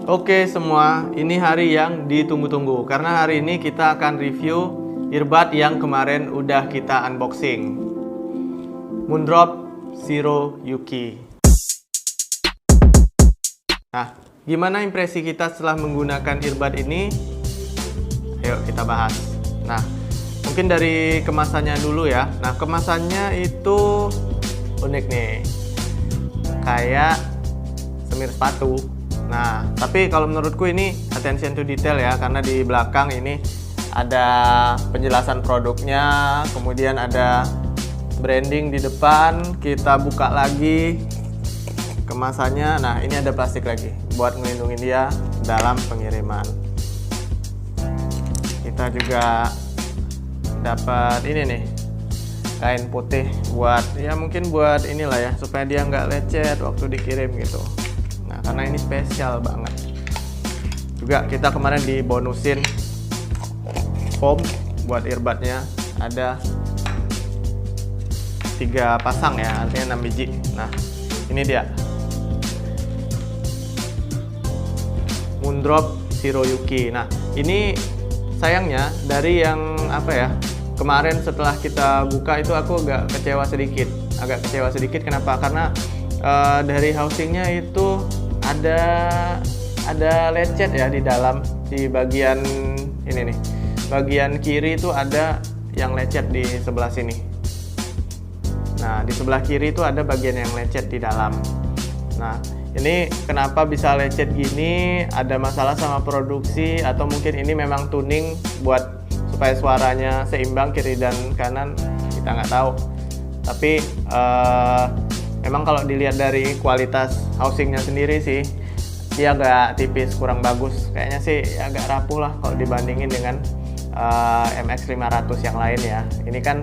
Oke semua, ini hari yang ditunggu-tunggu karena hari ini kita akan review earbud yang kemarin udah kita unboxing, Moondrop Zero Yuki. Nah, gimana impresi kita setelah menggunakan earbud ini? Ayo kita bahas. Nah, mungkin dari kemasannya dulu ya. Nah, kemasannya itu unik nih, kayak semir sepatu. Nah, tapi kalau menurutku ini attention to detail ya, karena di belakang ini ada penjelasan produknya, kemudian ada branding di depan. Kita buka lagi kemasannya. Nah, ini ada plastik lagi buat melindungi dia dalam pengiriman. Kita juga dapat ini nih, kain putih buat ya mungkin buat inilah ya, supaya dia nggak lecet waktu dikirim gitu. Nah, karena ini spesial banget. Juga kita kemarin dibonusin foam buat earbudnya, ada 3 pasang ya, artinya 6 biji. Nah, ini dia Moondrop Zero Yuki. Nah, ini sayangnya dari yang apa ya, kemarin setelah kita buka itu aku agak kecewa sedikit. Kenapa? Karena dari housingnya itu ada lecet ya di dalam, di bagian ini nih, bagian kiri itu ada yang lecet di sebelah sini. Nah, di sebelah kiri itu ada bagian yang lecet di dalam. Nah, ini kenapa bisa lecet gini? Ada masalah sama produksi atau mungkin ini memang tuning buat supaya suaranya seimbang kiri dan kanan, kita nggak tahu. Tapi memang kalau dilihat dari kualitas housingnya sendiri sih, dia agak tipis, kurang bagus. Kayaknya sih agak rapuh lah kalau dibandingin dengan MX500 yang lain ya. Ini kan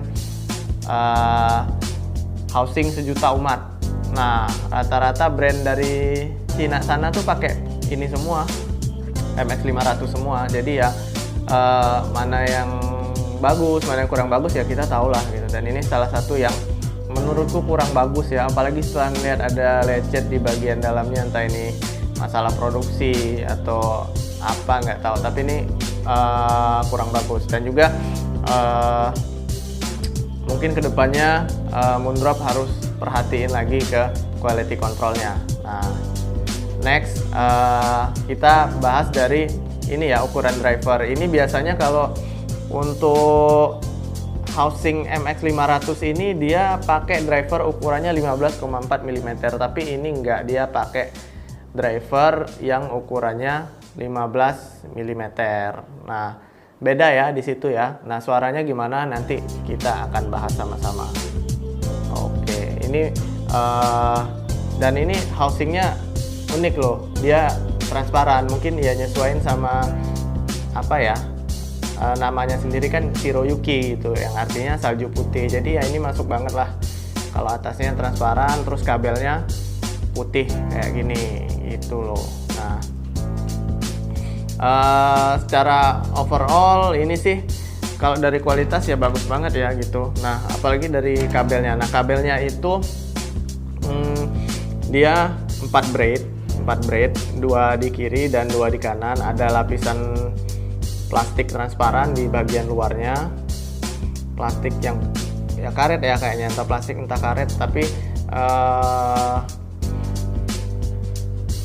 housing sejuta umat. Nah, rata-rata brand dari Cina sana tuh pakai ini semua, MX500 semua. Jadi ya mana yang bagus, mana yang kurang bagus ya kita tahu lah gitu. Dan ini salah satu yang menurutku kurang bagus ya, apalagi setelah melihat ada lecet di bagian dalamnya, entah ini masalah produksi atau apa nggak tahu, tapi ini kurang bagus. Dan juga mungkin kedepannya Moondrop harus perhatiin lagi ke quality controlnya. Nah, next kita bahas dari ini ya, ukuran driver. Ini biasanya kalau untuk housing MX500 ini dia pakai driver ukurannya 15,4 mm, tapi ini enggak, dia pakai driver yang ukurannya 15 mm. Nah, beda ya di situ ya. Nah, suaranya gimana nanti kita akan bahas sama-sama. Oke, ini dan ini housingnya unik loh, dia transparan. Mungkin ya nyesuaiin sama apa ya, namanya sendiri kan Zero Yuki gitu, yang artinya salju putih. Jadi ya ini masuk banget lah kalau atasnya transparan, terus kabelnya putih kayak gini gitu loh. Nah, secara overall ini sih kalau dari kualitas ya bagus banget ya gitu. Nah, apalagi dari kabelnya. Nah, kabelnya itu dia 4 braid, 2 di kiri dan 2 di kanan. Ada lapisan plastik transparan di bagian luarnya, plastik yang ya karet ya kayaknya, entah plastik entah karet, tapi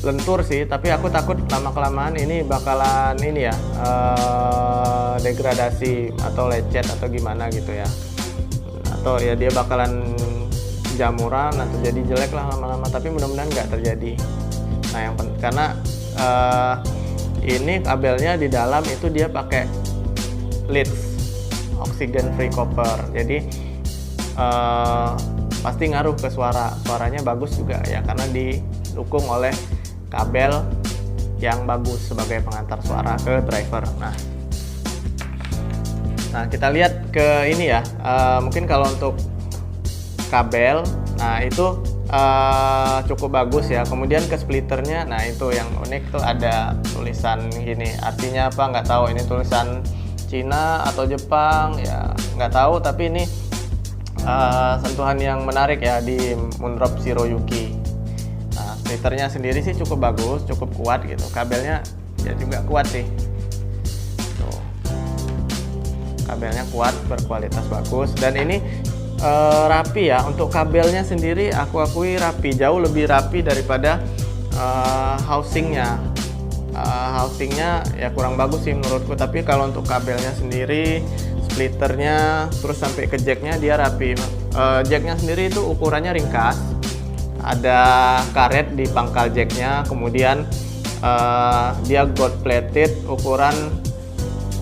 lentur sih. Tapi aku takut lama-kelamaan ini bakalan ini ya, degradasi atau lecet atau gimana gitu ya, atau ya dia bakalan jamuran atau jadi jelek lah lama-lama. Tapi mudah-mudahan nggak terjadi. Nah, yang karena ini kabelnya di dalam itu dia pakai lead oxygen free copper, jadi pasti ngaruh ke suaranya bagus juga ya, karena didukung oleh kabel yang bagus sebagai pengantar suara ke driver. Nah kita lihat ke ini ya, mungkin kalau untuk kabel, nah itu cukup bagus ya. Kemudian ke splitternya, nah itu yang unik tuh ada tulisan gini, artinya apa nggak tahu, ini tulisan Cina atau Jepang ya nggak tahu, tapi ini sentuhan yang menarik ya di Moondrop Zero Yuki. Nah, Splitternya sendiri sih cukup bagus, cukup kuat gitu. Kabelnya ya juga kuat sih. Tuh. Kabelnya kuat, berkualitas bagus, dan ini rapi ya. Untuk kabelnya sendiri aku akui rapi, jauh lebih rapi daripada housingnya. Housingnya ya kurang bagus sih menurutku, tapi kalau untuk kabelnya sendiri, splitternya, terus sampai ke jacknya dia rapi. Jacknya sendiri itu ukurannya ringkas, ada karet di pangkal jacknya, kemudian dia gold plated, ukuran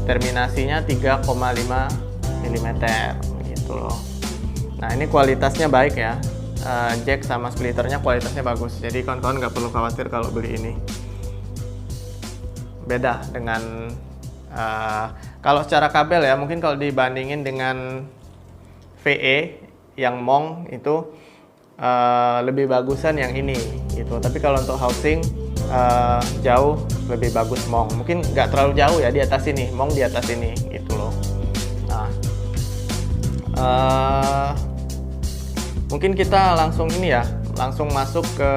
terminasinya 3,5 mm gitu loh. Nah ini kualitasnya baik ya, jack sama splitternya kualitasnya bagus, jadi kawan-kawan nggak perlu khawatir kalau beli ini. Beda dengan kalau secara kabel ya, mungkin kalau dibandingin dengan VE yang Mong itu lebih bagusan yang ini gitu. Tapi kalau untuk housing jauh lebih bagus Mong. Mungkin nggak terlalu jauh ya, di atas ini, Mong di atas ini gitu loh. Nah, mungkin kita langsung ini ya, langsung masuk ke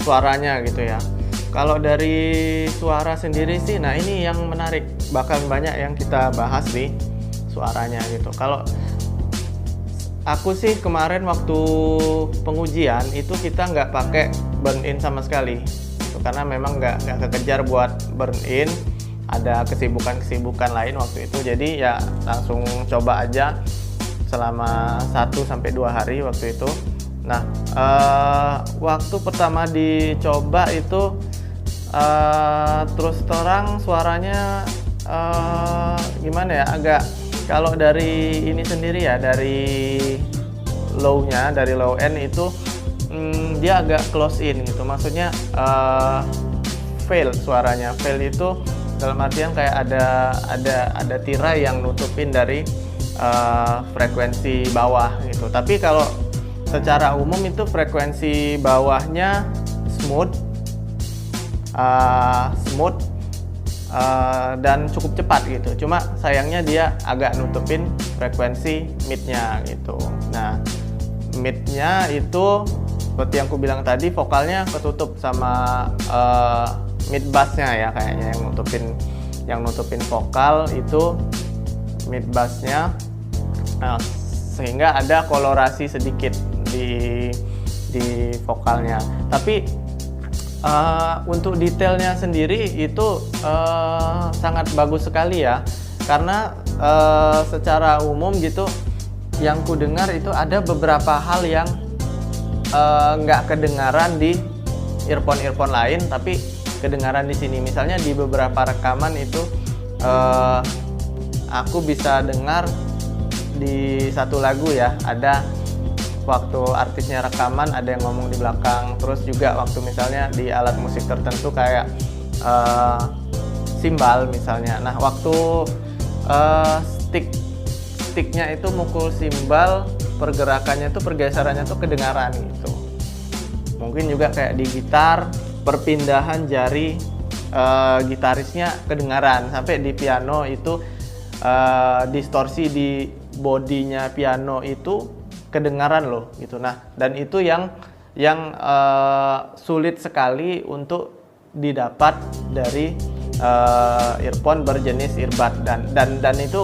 suaranya gitu ya. Kalau dari suara sendiri sih, nah ini yang menarik, bahkan banyak yang kita bahas di suaranya gitu. Kalau aku sih kemarin waktu pengujian itu kita nggak pakai burn in sama sekali, gitu, karena memang nggak kekejar buat burn in, ada kesibukan lain waktu itu, jadi ya langsung coba aja selama 1-2 hari waktu itu. Nah, waktu pertama dicoba itu terus terang suaranya gimana ya, agak, kalau dari ini sendiri ya, dari low-nya, dari low end itu dia agak close in gitu, maksudnya fail, suaranya fail itu dalam artian kayak ada tirai yang nutupin dari frekuensi bawah gitu. Tapi kalau secara umum itu frekuensi bawahnya smooth dan cukup cepat gitu. Cuma sayangnya dia agak nutupin frekuensi midnya gitu. Nah, midnya itu seperti yang aku bilang tadi, vokalnya ketutup sama mid bassnya ya, kayaknya yang nutupin vokal itu mid bassnya, sehingga ada kolorasi sedikit di vokalnya. Tapi untuk detailnya sendiri itu sangat bagus sekali ya, karena secara umum gitu yang ku dengar itu ada beberapa hal yang nggak kedengaran di earphone lain, tapi kedengaran di sini. Misalnya di beberapa rekaman itu aku bisa dengar di satu lagu ya, ada waktu artisnya rekaman ada yang ngomong di belakang, terus juga waktu misalnya di alat musik tertentu kayak simbal misalnya. Nah, waktu sticknya itu mukul simbal, pergerakannya tuh, pergeserannya tuh kedengaran gitu. Mungkin juga kayak di gitar, perpindahan jari gitarisnya kedengaran, sampai di piano itu distorsi di bodinya piano itu kedengaran loh gitu. Nah, dan itu yang sulit sekali untuk didapat dari earphone berjenis earbud, dan itu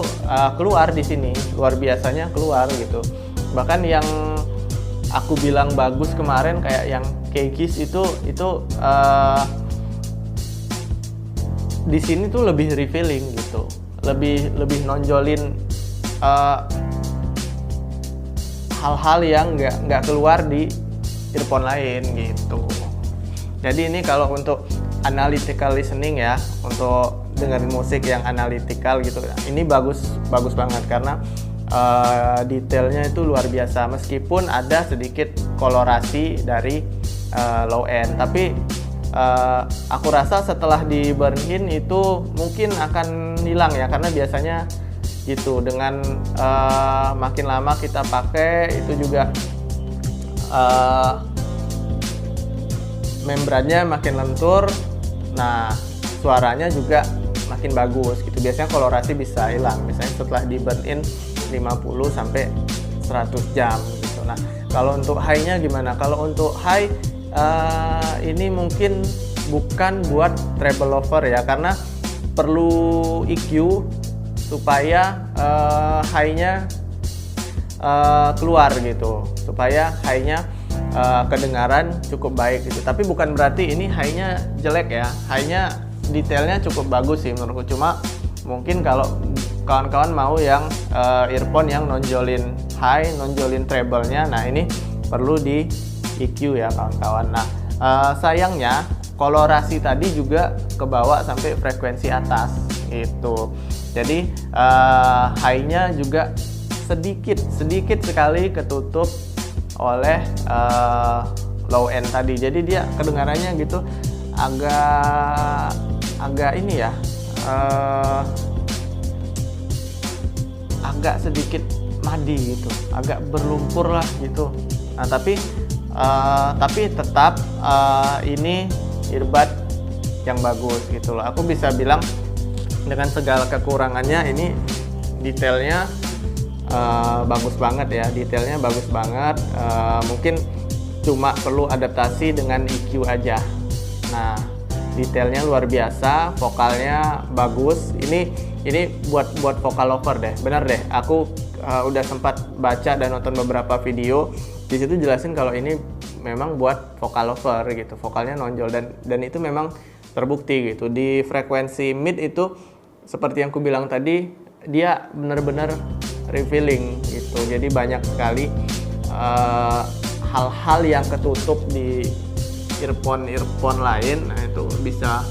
keluar di sini, luar biasanya keluar gitu. Bahkan yang aku bilang bagus kemarin kayak yang Keykis itu di sini tuh lebih revealing gitu, lebih nonjolin hal-hal yang nggak keluar di earphone lain gitu. Jadi ini kalau untuk analytical listening ya, untuk dengerin musik yang analytical gitu, ini bagus banget karena detailnya itu luar biasa, meskipun ada sedikit kolorasi dari low end, tapi aku rasa setelah di burn in itu mungkin akan hilang ya, karena biasanya gitu, dengan makin lama kita pakai itu juga membrannya makin lentur, nah suaranya juga makin bagus gitu. Biasanya kolorasi bisa hilang misalnya setelah di burn in 50 sampai 100 jam gitu. Nah, Kalau untuk high-nya gimana? Kalau untuk high ini mungkin bukan buat treble lover ya, karena perlu EQ supaya high-nya keluar gitu, supaya high-nya kedengaran cukup baik gitu. Tapi bukan berarti ini high-nya jelek ya, high-nya detailnya cukup bagus sih menurutku. Cuma mungkin kalau kawan-kawan mau yang earphone yang nonjolin high, nonjolin treble-nya, nah ini perlu di EQ ya kawan-kawan. Nah sayangnya kolorasi tadi juga kebawa sampai frekuensi atas gitu. Jadi high-nya juga sedikit sekali ketutup oleh low end tadi. Jadi dia kedengarannya gitu agak ini ya, agak sedikit madi gitu, agak berlumpur lah gitu. Nah tapi tetap ini earbud yang bagus gitu loh. Aku bisa bilang dengan segala kekurangannya ini detailnya bagus banget ya, detailnya bagus banget. Mungkin cuma perlu adaptasi dengan EQ aja. Nah detailnya luar biasa, vokalnya bagus. Ini buat vokal lover deh, bener deh. Aku udah sempat baca dan nonton beberapa video, di situ jelasin kalau ini memang buat vokal lover gitu, vokalnya nonjol, dan itu memang terbukti gitu. Di frekuensi mid itu seperti yang aku bilang tadi, dia bener-bener revealing gitu. Jadi banyak sekali hal-hal yang ketutup di earphone lain, nah itu bisa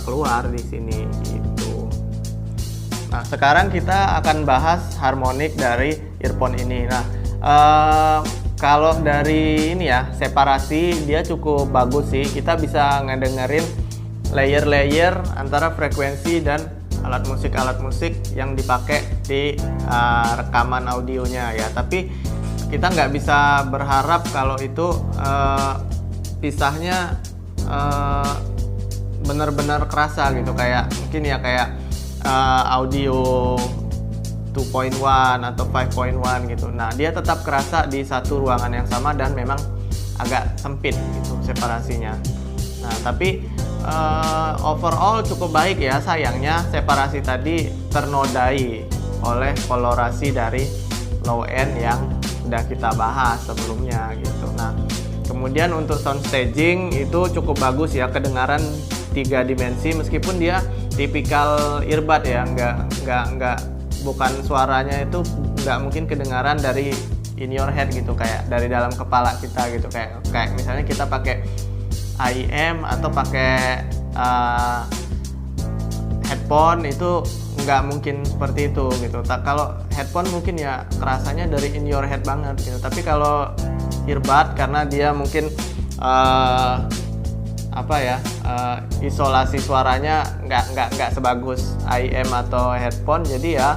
keluar di sini gitu. Nah sekarang kita akan bahas harmonik dari earphone ini. Nah kalau dari ini ya, separasi dia cukup bagus sih. Kita bisa ngedengerin layer-layer antara frekuensi dan alat musik yang dipakai di rekaman audionya ya. Tapi kita nggak bisa berharap kalau itu pisahnya benar-benar kerasa gitu, kayak mungkin ya kayak audio 2.1 atau 5.1 gitu. Nah dia tetap kerasa di satu ruangan yang sama dan memang agak sempit gitu separasinya. Nah tapi overall cukup baik ya. Sayangnya separasi tadi ternodai oleh kolorasi dari low end yang udah kita bahas sebelumnya gitu. Nah kemudian untuk sound staging itu cukup bagus ya, kedengaran 3 dimensi meskipun dia tipikal earbud ya, bukan suaranya itu nggak mungkin kedengaran dari in your head gitu, kayak dari dalam kepala kita gitu, kayak misalnya kita pakai IEM atau pakai headphone itu nggak mungkin seperti itu gitu. Kalau headphone mungkin ya kerasanya dari in your head banget gitu. Tapi kalau earbud karena dia mungkin isolasi suaranya nggak sebagus IEM atau headphone, jadi ya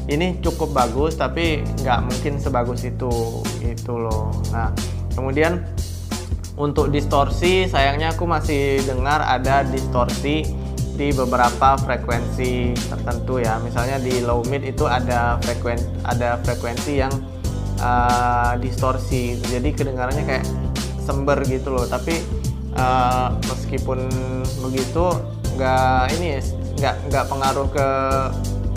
ini cukup bagus tapi nggak mungkin sebagus itu gitu loh. Nah kemudian untuk distorsi, sayangnya aku masih dengar ada distorsi di beberapa frekuensi tertentu ya. Misalnya di low mid itu ada frekuensi yang distorsi, jadi kedengarannya kayak sember gitu loh. Tapi meskipun begitu nggak pengaruh ke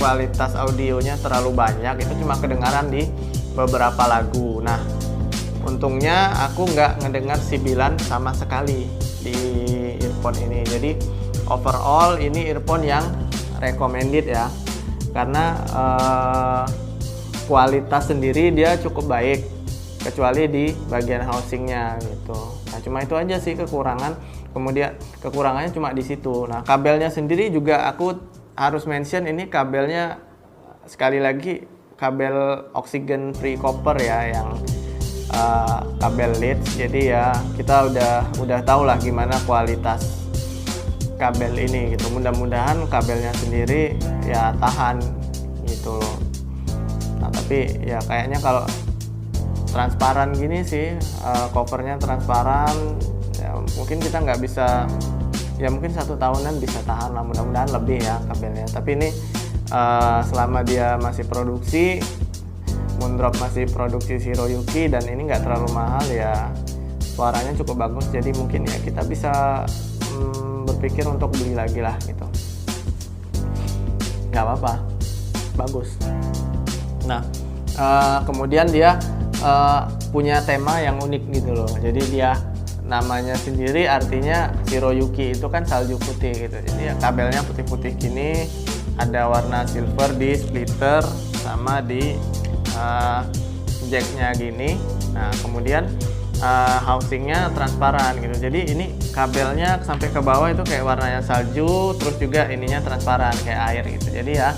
kualitas audionya terlalu banyak. Itu cuma kedengaran di beberapa lagu. Nah untungnya aku nggak ngedengar sibilan sama sekali di earphone ini. Jadi overall ini earphone yang recommended ya, karena kualitas sendiri dia cukup baik kecuali di bagian housingnya gitu. Nah cuma itu aja sih kekurangan. Kemudian kekurangannya cuma di situ. Nah kabelnya sendiri juga aku harus mention, ini kabelnya sekali lagi kabel oxygen free copper ya, yang kabel leads. Jadi ya kita udah tahu lah gimana kualitas kabel ini gitu. Mudah-mudahan kabelnya sendiri ya tahan gitu loh. Nah tapi ya kayaknya kalau transparan gini sih, covernya transparan ya, mungkin kita nggak bisa, ya mungkin 1 tahunan bisa tahan lah, mudah-mudahan lebih ya kabelnya. Tapi ini selama dia masih produksi Moondrop masih produksi Shiroyuki dan ini nggak terlalu mahal ya, suaranya cukup bagus, jadi mungkin ya kita bisa berpikir untuk beli lagi lah gitu. Nggak apa-apa, bagus. Nah, kemudian dia punya tema yang unik gitu loh, jadi dia namanya sendiri artinya Shiroyuki itu kan salju putih gitu, jadi ya kabelnya putih-putih gini, ada warna silver di splitter sama di jacknya gini. Nah kemudian housingnya transparan gitu, jadi ini kabelnya sampai ke bawah itu kayak warnanya salju, terus juga ininya transparan kayak air gitu, jadi ya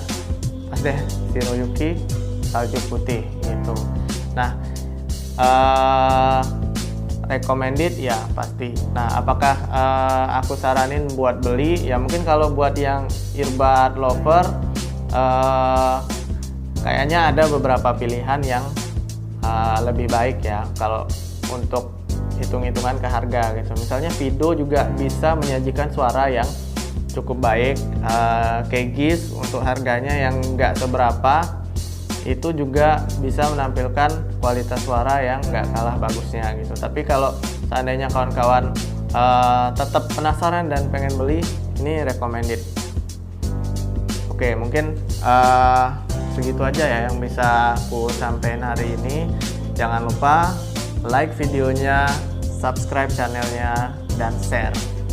pas deh Shiroyuki salju putih gitu. Nah recommended ya pasti. Nah apakah aku saranin buat beli? Ya mungkin kalau buat yang earbud lover kayaknya ada beberapa pilihan yang lebih baik ya kalau untuk hitung-hitungan ke harga gitu. Misalnya Fido juga bisa menyajikan suara yang cukup baik. Kegis untuk harganya yang nggak seberapa itu juga bisa menampilkan kualitas suara yang nggak kalah bagusnya gitu. Tapi kalau seandainya kawan-kawan tetap penasaran dan pengen beli, ini recommended. Oke, mungkin segitu aja ya yang bisa aku sampaikan hari ini. Jangan lupa like videonya, subscribe channelnya, dan share.